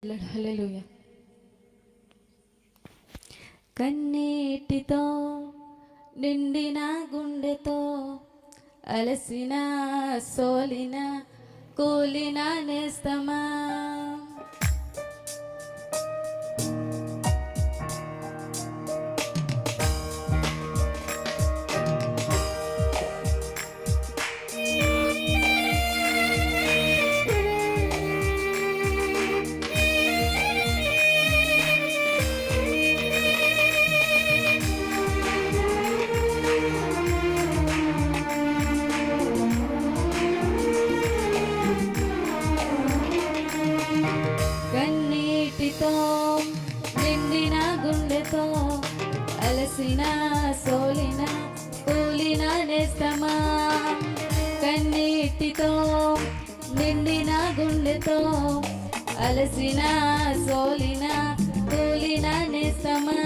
హల్లెలూయా. కన్నీటితో నిండిన గుండెతో అలసిన సోలిన కూలిన నేస్తమా, కన్నీటితో నిండిన గుండెతో అలసిన సోలిన కూలిన నేస్తమా, కన్నీటితో నిండిన గుండెతో అలసిన సోలిన కూలిన నేస్తమా,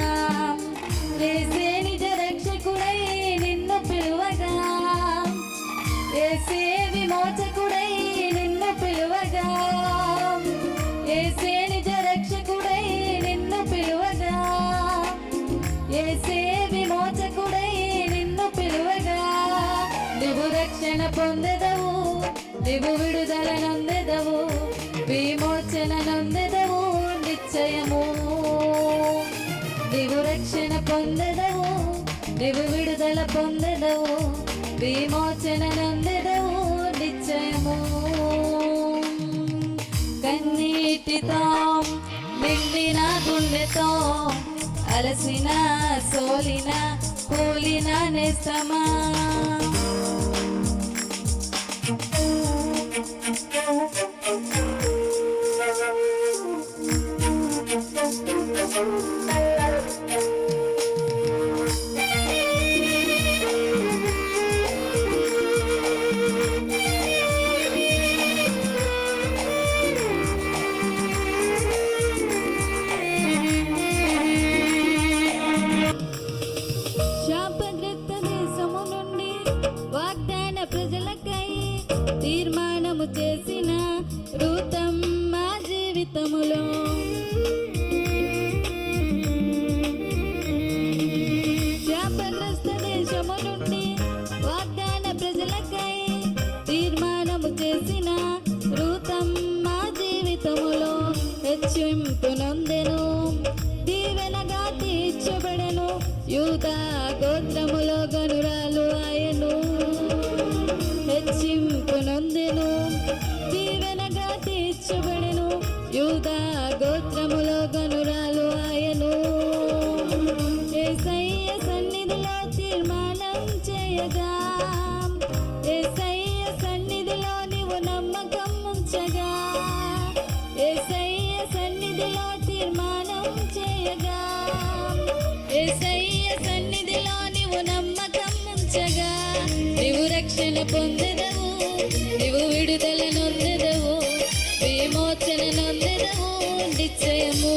యేసే నిజ రక్షకుడై నిన్ను పిలువగా, యేసే విమోచకుడై నిన్ను పిలువగా, యేసే నిజ రక్షకుడై నిన్ను పిలువగా, యేసే విమోచకుడై నిన్ను పిలువగా, నీవు రక్షణ పొందెదవు, నీవు విడుదల నొందెదవు, విమోచన నొందెదవు నిశ్చయము, నీవు రక్షణ పొందెదవు, నీవు విడుదల పొందెదవు, విమోచన నొందెదవు నిశ్చయము. కన్నీటితో నిండిన గుండెతో అలసిన సోలిన కూలిన నేస్తమా, ప్రజలకై తీర్మానము చేసిన రూతం మా జీవితములో, శాపగ్రస్త దేశము నుండి వాగ్దాన ప్రజలకై తీర్మానము చేసిన రూతం మా జీవితములో, హెచ్చింపు నొందెను దీవెనగా తీర్చబడెను, యూదా గోత్రములో గనురాలు ఆయను, హెచ్చింపు నొందెను దీవెనగా తీర్చబడెను, యూదా గోత్రములో గనురాలు ఆయను, యేసయ్య సన్నిధిలో తీర్మానం చేయగా, యేసయ్య సన్నిధిలో నీవు నమ్మకం ఉంచగా, యేసయ్య సన్నిధిలో తీర్మానం చేయగా, యేసయ్య సన్నిధిలో నీవు నమ్మకం ఉంచగా, నీవు రక్షణ పొందెదవు, నీవు విడుదల నొందెదవు, విమోచన నొందెదవు నిశ్చయము,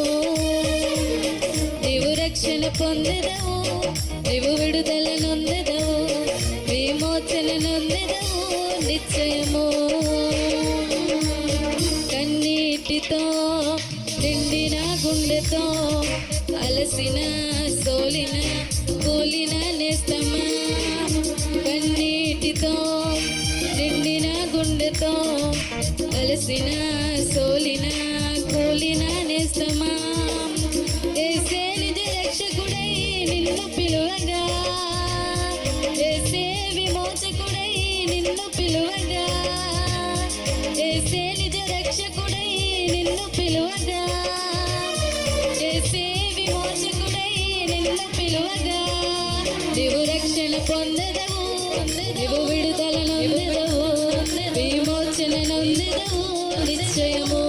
నీవు రక్షణ పొందెదవు, నీవు విడుదల నొందెదవు, విమోచన నొందెదవు నిశ్చయము. కన్నీటితో నిండిన గుండెతో అలసిన సోలిన కూలిన నేస్తమా, కన్నీటితో నిండిన గుండెతో అలసిన సోలిన కూలిన నేస్తమా, యేసే నిజ రక్షకుడై నిన్ను పిలువగా, యేసే విమోచకుడై నిన్ను పిలువగా, యేసే నిజ రక్షకుడై నిన్ను పిలువగా, యేసే విమోచకుడై నిన్ను పిలువగా, నీవు రక్షణ పొందెదవు, నీవు విడుదల నొందెదవు, విమోచన నొందెదవు నిశ్చయము,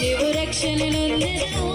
నీవు రక్షణ నొందెదవు,